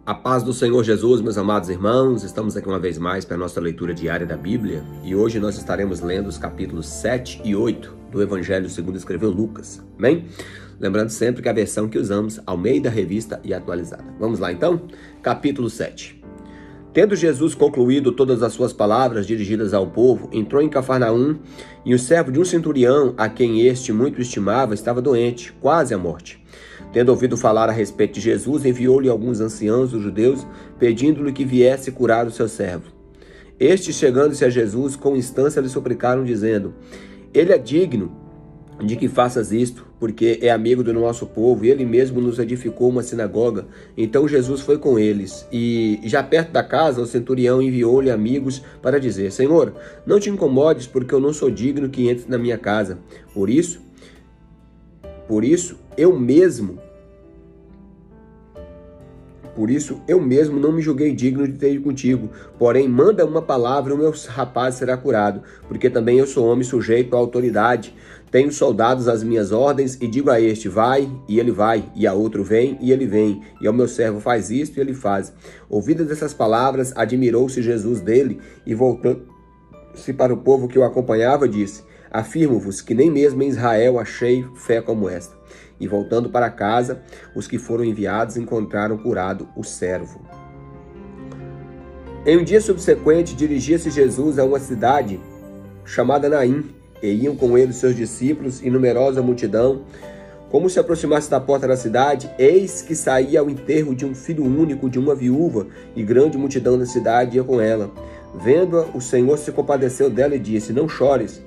A paz do Senhor Jesus, meus amados irmãos, estamos aqui uma vez mais para a nossa leitura diária da Bíblia e hoje nós estaremos lendo os capítulos 7 e 8 do Evangelho segundo escreveu Lucas, amém? Lembrando sempre que a versão que usamos, Almeida Revista e Atualizada. Vamos lá então? Capítulo 7. Tendo Jesus concluído todas as suas palavras dirigidas ao povo, entrou em Cafarnaum e o servo de um centurião, a quem este muito estimava, estava doente, quase à morte. Tendo ouvido falar a respeito de Jesus, enviou-lhe alguns anciãos dos judeus, pedindo-lhe que viesse curar o seu servo. Estes, chegando-se a Jesus, com instância lhe suplicaram, dizendo: Ele é digno de que faças isto, porque é amigo do nosso povo, e ele mesmo nos edificou uma sinagoga. Então Jesus foi com eles, e já perto da casa, o centurião enviou-lhe amigos para dizer: Senhor, não te incomodes, porque eu não sou digno que entres na minha casa. Por isso eu mesmo não me julguei digno de ter ido contigo. Porém, manda uma palavra e o meu rapaz será curado, porque também eu sou homem sujeito à autoridade. Tenho soldados às minhas ordens e digo a este, vai, e ele vai, e a outro, vem, e ele vem, e ao meu servo faz isto, e ele faz. Ouvidas essas palavras, admirou-se Jesus dele, e voltando-se para o povo que o acompanhava, disse: Afirmo-vos que nem mesmo em Israel achei fé como esta. E voltando para casa, os que foram enviados encontraram curado o servo. Em um dia subsequente, dirigia-se Jesus a uma cidade chamada Naim, e iam com ele seus discípulos e numerosa multidão. Como se aproximasse da porta da cidade, eis que saía ao enterro de um filho único de uma viúva, e grande multidão da cidade ia com ela. Vendo-a, o Senhor se compadeceu dela e disse: Não chores.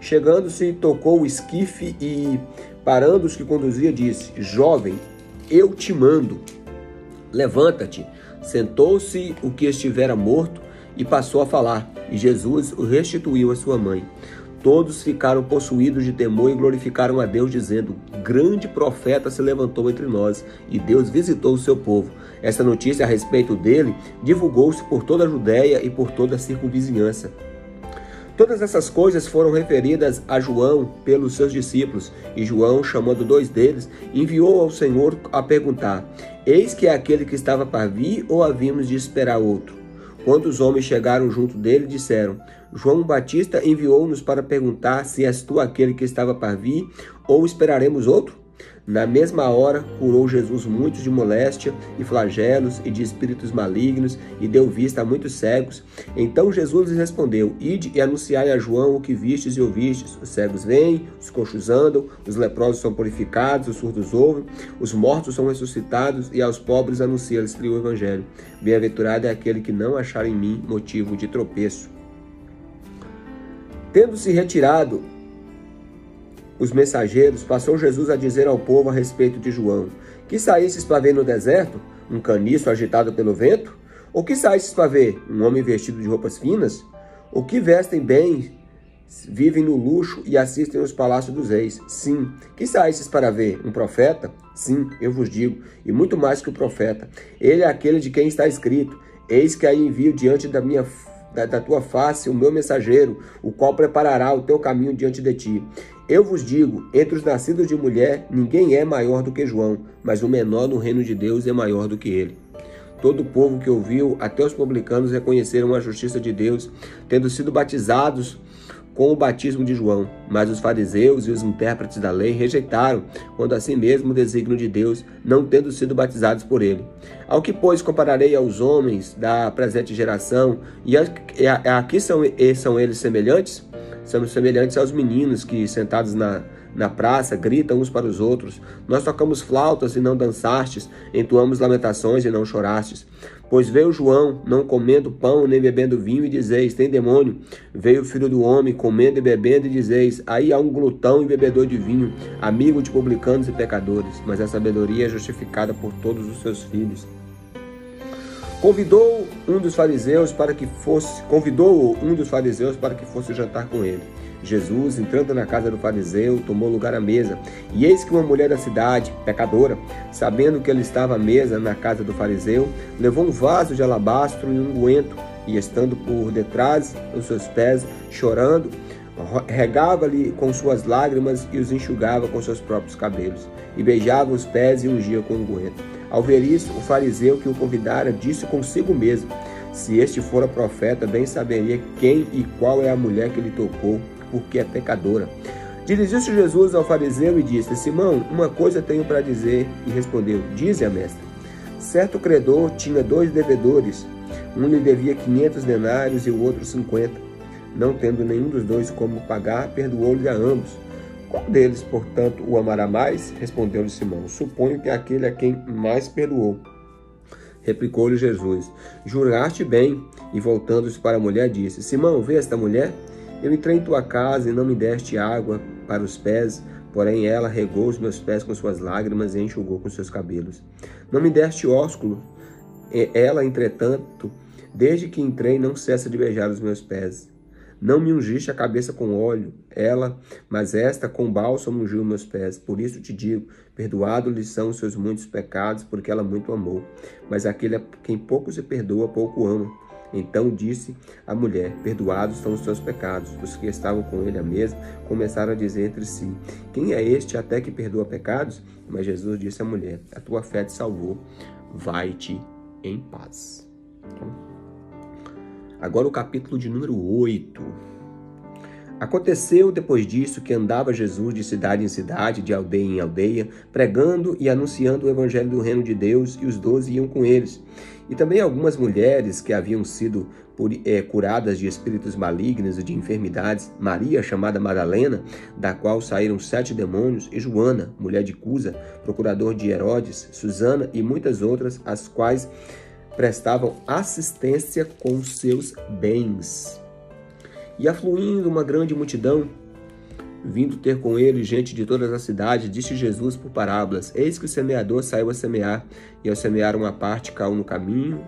Chegando-se, tocou o esquife e, parando os que conduzia, disse: Jovem, eu te mando, levanta-te. Sentou-se o que estivera morto e passou a falar, e Jesus o restituiu à sua mãe. Todos ficaram possuídos de temor e glorificaram a Deus, dizendo: Grande profeta se levantou entre nós, e Deus visitou o seu povo. Essa notícia a respeito dele divulgou-se por toda a Judéia e por toda a circunvizinhança. Todas essas coisas foram referidas a João pelos seus discípulos, e João, chamando 2 deles, enviou ao Senhor a perguntar: Eis que é aquele que estava para vir, ou havíamos de esperar outro? Quando os homens chegaram junto dele, disseram: João Batista enviou-nos para perguntar se és tu aquele que estava para vir, ou esperaremos outro? Na mesma hora, curou Jesus muitos de moléstia e flagelos e de espíritos malignos, e deu vista a muitos cegos. Então Jesus lhes respondeu: Ide e anunciai a João o que vistes e ouvistes. Os cegos veem, os coxos andam, os leprosos são purificados, os surdos ouvem, os mortos são ressuscitados, e aos pobres anuncia-lhes o evangelho. Bem-aventurado é aquele que não achar em mim motivo de tropeço. Tendo-se retirado os mensageiros, passou Jesus a dizer ao povo a respeito de João: Que saístes para ver no deserto? Um caniço agitado pelo vento? Ou que saístes para ver? Um homem vestido de roupas finas? Ou que vestem bem, vivem no luxo e assistem aos palácios dos reis? Sim. Que saístes para ver? Um profeta? Sim, eu vos digo, e muito mais que o profeta. Ele é aquele de quem está escrito: Eis que aí envio diante da tua face o meu mensageiro, o qual preparará o teu caminho diante de ti. Eu vos digo, entre os nascidos de mulher, ninguém é maior do que João, mas o menor no reino de Deus é maior do que ele. Todo o povo que ouviu, até os publicanos, reconheceram a justiça de Deus, tendo sido batizados com o batismo de João. Mas os fariseus e os intérpretes da lei rejeitaram, quando assim mesmo o desígnio de Deus, não tendo sido batizados por ele. Ao que, pois, compararei aos homens da presente geração, e aqui são eles semelhantes? São semelhantes aos meninos que, sentados na praça, gritam uns para os outros: Nós tocamos flautas e não dançastes, entoamos lamentações e não chorastes. Pois veio João, não comendo pão nem bebendo vinho, e dizeis: Tem demônio. Veio o Filho do Homem, comendo e bebendo, e dizeis: Aí há um glutão e bebedor de vinho, amigo de publicanos e pecadores. Mas a sabedoria é justificada por todos os seus filhos. Convidou um dos fariseus para que fosse jantar com ele. Jesus, entrando na casa do fariseu, tomou lugar à mesa. E eis que uma mulher da cidade, pecadora, sabendo que ele estava à mesa na casa do fariseu, levou um vaso de alabastro e um unguento, e estando por detrás dos seus pés, chorando, regava-lhe com suas lágrimas e os enxugava com seus próprios cabelos, e beijava os pés e ungia com unguento. Ao ver isso, o fariseu que o convidara disse consigo mesmo: se este fora profeta, bem saberia quem e qual é a mulher que lhe tocou, porque é pecadora. Dirigiu-se Jesus ao fariseu e disse: Simão, uma coisa tenho para dizer. E respondeu: dize-a, mestre. Certo credor tinha 2 devedores. Um lhe devia 500 denários e o outro 50. Não tendo nenhum dos dois como pagar, perdoou-lhe a ambos. Qual deles, portanto, o amará mais? Respondeu-lhe Simão: suponho que aquele a quem mais perdoou. Replicou-lhe Jesus: juraste bem. E voltando-se para a mulher, disse: Simão, vê esta mulher? Eu entrei em tua casa e não me deste água para os pés, porém ela regou os meus pés com suas lágrimas e enxugou com seus cabelos. Não me deste ósculo, ela, entretanto, desde que entrei, não cessa de beijar os meus pés. Não me ungiste a cabeça com óleo, mas esta com bálsamo ungiu meus pés. Por isso te digo, perdoados-lhe são os seus muitos pecados, porque ela muito amou. Mas aquele a quem pouco se perdoa, pouco ama. Então disse a mulher: perdoados são os teus pecados. Os que estavam com ele à mesa começaram a dizer entre si: quem é este até que perdoa pecados? Mas Jesus disse à mulher: a tua fé te salvou, vai-te em paz. Agora o capítulo de número 8. Aconteceu depois disso que andava Jesus de cidade em cidade, de aldeia em aldeia, pregando e anunciando o evangelho do reino de Deus, e os 12 iam com eles. E também algumas mulheres que haviam sido curadas de espíritos malignos e de enfermidades, Maria, chamada Madalena, da qual saíram 7 demônios, e Joana, mulher de Cusa, procurador de Herodes, Susana e muitas outras, as quais prestavam assistência com seus bens. E afluindo uma grande multidão, vindo ter com ele gente de todas as cidades, disse Jesus por parábolas: eis que o semeador saiu a semear, e ao semear uma parte caiu no caminho,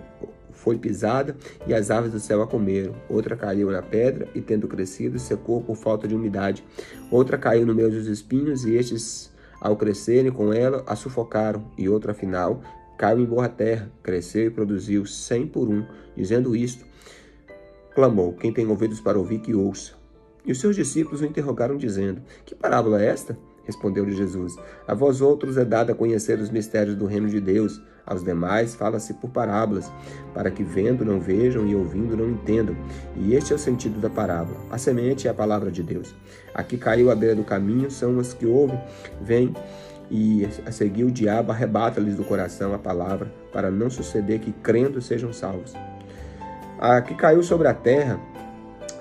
foi pisada, e as aves do céu a comeram. Outra caiu na pedra, e tendo crescido, secou por falta de umidade. Outra caiu no meio dos espinhos, e estes, ao crescerem com ela, a sufocaram. E outra, afinal, caiu em boa terra, cresceu e produziu 100 por 1. Dizendo isto, clamou: quem tem ouvidos para ouvir, que ouça. E os seus discípulos o interrogaram, dizendo: que parábola é esta? Respondeu-lhe Jesus: a vós outros é dado a conhecer os mistérios do reino de Deus, aos demais fala-se por parábolas, para que vendo não vejam e ouvindo não entendam. E este é o sentido da parábola. A semente é a palavra de Deus. A que caiu à beira do caminho são as que ouvem, vêm, e a seguir o diabo arrebata-lhes do coração a palavra, para não suceder que, crendo, sejam salvos. A que caiu sobre a terra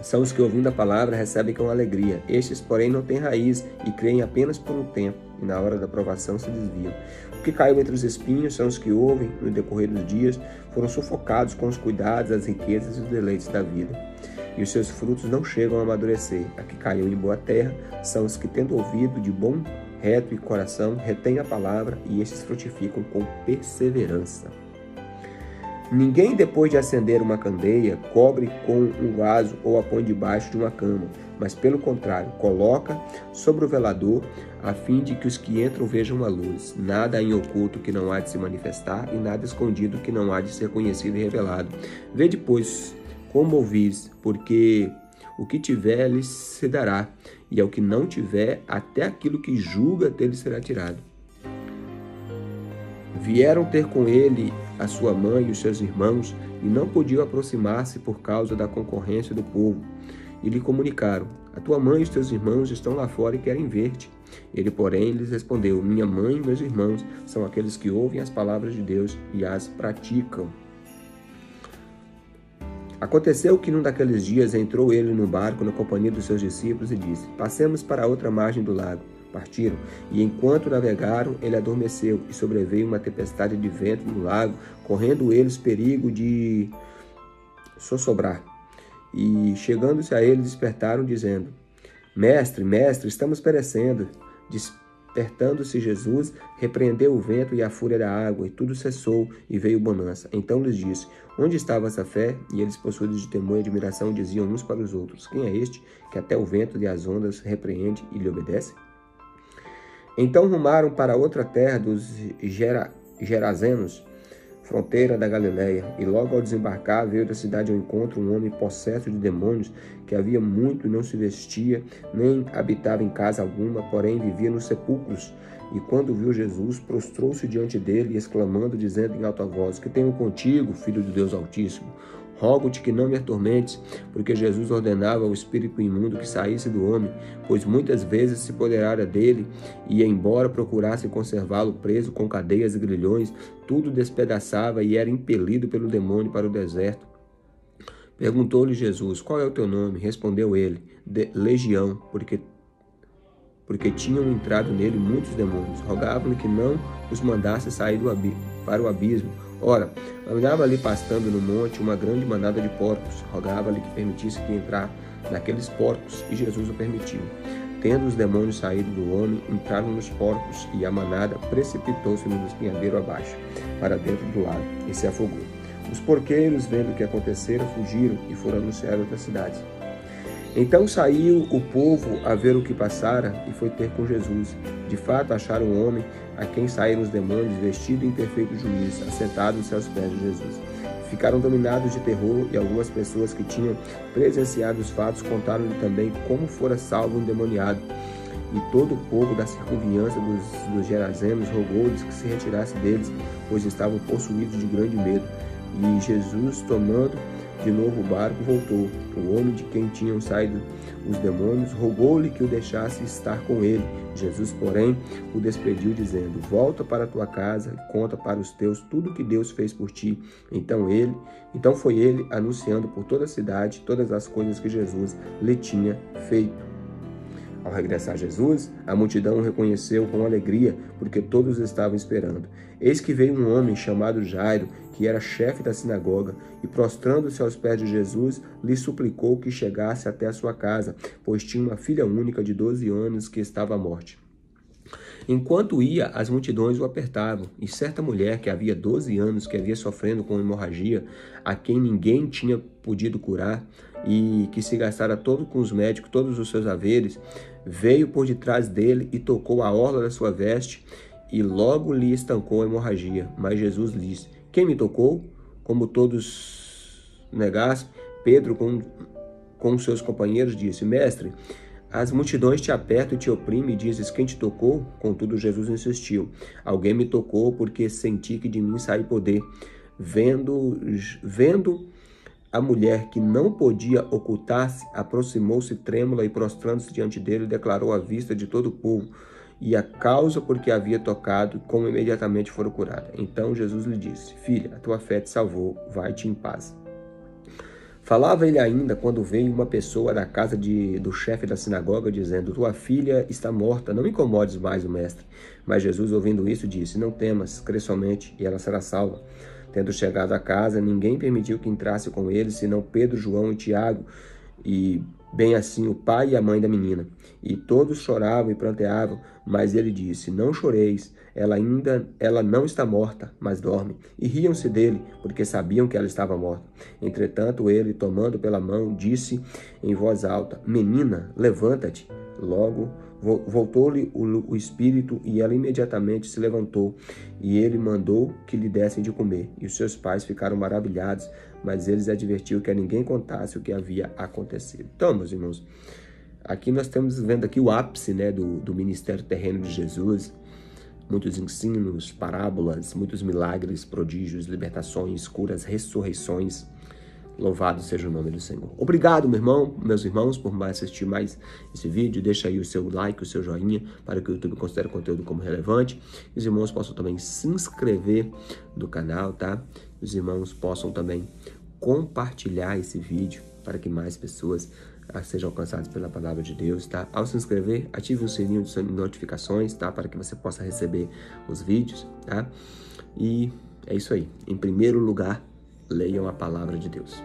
são os que, ouvindo a palavra, recebem com alegria. Estes, porém, não têm raiz e creem apenas por um tempo, e na hora da provação se desviam. O que caiu entre os espinhos são os que ouvem, no decorrer dos dias, foram sufocados com os cuidados, as riquezas e os deleites da vida. E os seus frutos não chegam a amadurecer. A que caiu em boa terra são os que, tendo ouvido de bom, reto e coração, retêm a palavra, e estes frutificam com perseverança. Ninguém, depois de acender uma candeia, cobre com um vaso ou a põe debaixo de uma cama, mas, pelo contrário, coloca sobre o velador, a fim de que os que entram vejam a luz. Nada há em oculto que não há de se manifestar, e nada escondido que não há de ser conhecido e revelado. Vede, pois, como ouvis, porque o que tiver lhes se dará, e ao que não tiver, até aquilo que julga dele será tirado. Vieram ter com ele a sua mãe e os seus irmãos, e não podiam aproximar-se por causa da concorrência do povo. E lhe comunicaram: a tua mãe e os teus irmãos estão lá fora e querem ver-te. Ele, porém, lhes respondeu: minha mãe e meus irmãos são aqueles que ouvem as palavras de Deus e as praticam. Aconteceu que num daqueles dias entrou ele no barco na companhia dos seus discípulos e disse: passemos para a outra margem do lago. Partiram, e enquanto navegaram, ele adormeceu, e sobreveio uma tempestade de vento no lago, correndo eles perigo de sossobrar. E, chegando-se a ele, despertaram, dizendo: Mestre, mestre, estamos perecendo. Despertando-se Jesus, repreendeu o vento e a fúria da água, e tudo cessou, e veio bonança. Então lhes disse: onde está a vossa fé? E eles, possuídos de temor e admiração, diziam uns para os outros: quem é este, que até o vento e as ondas repreende e lhe obedece? Então rumaram para outra terra dos Gerazenos, fronteira da Galileia, e logo ao desembarcar veio da cidade ao encontro um homem possesso de demônios, que havia muito e não se vestia, nem habitava em casa alguma, porém vivia nos sepulcros, E quando viu Jesus, prostrou-se diante dele, exclamando, dizendo em alta voz: Que tenho contigo, filho de Deus Altíssimo? Rogo-te que não me atormentes, porque Jesus ordenava ao espírito imundo que saísse do homem, pois muitas vezes se apoderara dele, e embora procurasse conservá-lo preso com cadeias e grilhões, tudo despedaçava e era impelido pelo demônio para o deserto. Perguntou-lhe Jesus: Qual é o teu nome? Respondeu ele: Legião, porque tinham entrado nele muitos demônios. Rogavam-lhe que não os mandasse sair para o abismo. Ora, andava ali pastando no monte uma grande manada de porcos. Rogava-lhe que permitisse que entrar naqueles porcos, e Jesus o permitiu. Tendo os demônios saído do homem, entraram nos porcos, e a manada precipitou-se no despenhadeiro abaixo, para dentro do lago, e se afogou. Os porqueiros, vendo o que acontecera, fugiram e foram anunciar a outras cidades. Então saiu o povo a ver o que passara e foi ter com Jesus. De fato, acharam um homem a quem saíram os demônios, vestido em perfeito juízo, assentado-se aos pés de Jesus. Ficaram dominados de terror, e algumas pessoas que tinham presenciado os fatos contaram-lhe também como fora salvo o endemoniado. E todo o povo da circunvizinhança dos Gerazenos rogou-lhes que se retirasse deles, pois estavam possuídos de grande medo. E Jesus, tomando de novo o barco, voltou. O homem de quem tinham saído os demônios rogou-lhe que o deixasse estar com ele. Jesus, porém, o despediu, dizendo: Volta para a tua casa e conta para os teus tudo o que Deus fez por ti. Então foi ele anunciando por toda a cidade todas as coisas que Jesus lhe tinha feito. Ao regressar Jesus, a multidão o reconheceu com alegria, porque todos estavam esperando. Eis que veio um homem chamado Jairo, que era chefe da sinagoga, e prostrando-se aos pés de Jesus, lhe suplicou que chegasse até a sua casa, pois tinha uma filha única de 12 anos que estava à morte. Enquanto ia, as multidões o apertavam, e certa mulher que havia 12 anos, que havia sofrendo com hemorragia, a quem ninguém tinha podido curar, e que se gastara todo com os médicos, todos os seus haveres, veio por detrás dele e tocou a orla da sua veste, e logo lhe estancou a hemorragia. Mas Jesus disse: Quem me tocou? Como todos negassem, Pedro, com seus companheiros, disse: Mestre, as multidões te apertam e te oprimem, e dizes: Quem te tocou? Contudo, Jesus insistiu: Alguém me tocou, porque senti que de mim saiu poder. Vendo a mulher, que não podia ocultar-se, aproximou-se trêmula e, prostrando-se diante dele, declarou à vista de todo o povo e a causa por que havia tocado, como imediatamente fora curada. Então Jesus lhe disse: Filha, a tua fé te salvou, vai-te em paz. Falava ele ainda quando veio uma pessoa da casa do chefe da sinagoga, dizendo: Tua filha está morta, não incomodes mais o mestre. Mas Jesus, ouvindo isso, disse: Não temas, crê somente, e ela será salva. Tendo chegado à casa, ninguém permitiu que entrasse com eles, senão Pedro, João e Tiago, e bem assim o pai e a mãe da menina. E todos choravam e pranteavam, mas ele disse: Não choreis, ela não está morta, mas dorme. E riam-se dele, porque sabiam que ela estava morta. Entretanto, ele, tomando pela mão, disse em voz alta: Menina, levanta-te. Logo voltou-lhe o espírito, e ela imediatamente se levantou, e ele mandou que lhe dessem de comer. E os seus pais ficaram maravilhados, mas eles advertiu que a ninguém contasse o que havia acontecido. Então, meus irmãos, aqui nós estamos vendo aqui o ápice, né, do ministério terreno de Jesus. Muitos ensinos, parábolas, muitos milagres, prodígios, libertações, curas, ressurreições. Louvado seja o nome do Senhor. Obrigado, meus irmãos, por assistir mais esse vídeo. Deixa aí o seu like, o seu joinha, para que o YouTube considere o conteúdo como relevante. Os irmãos possam também se inscrever no canal, tá? Os irmãos possam também compartilhar esse vídeo para que mais pessoas sejam alcançadas pela palavra de Deus, tá? Ao se inscrever, ative o sininho de notificações, tá? Para que você possa receber os vídeos, tá? E é isso aí. Em primeiro lugar, leiam a palavra de Deus.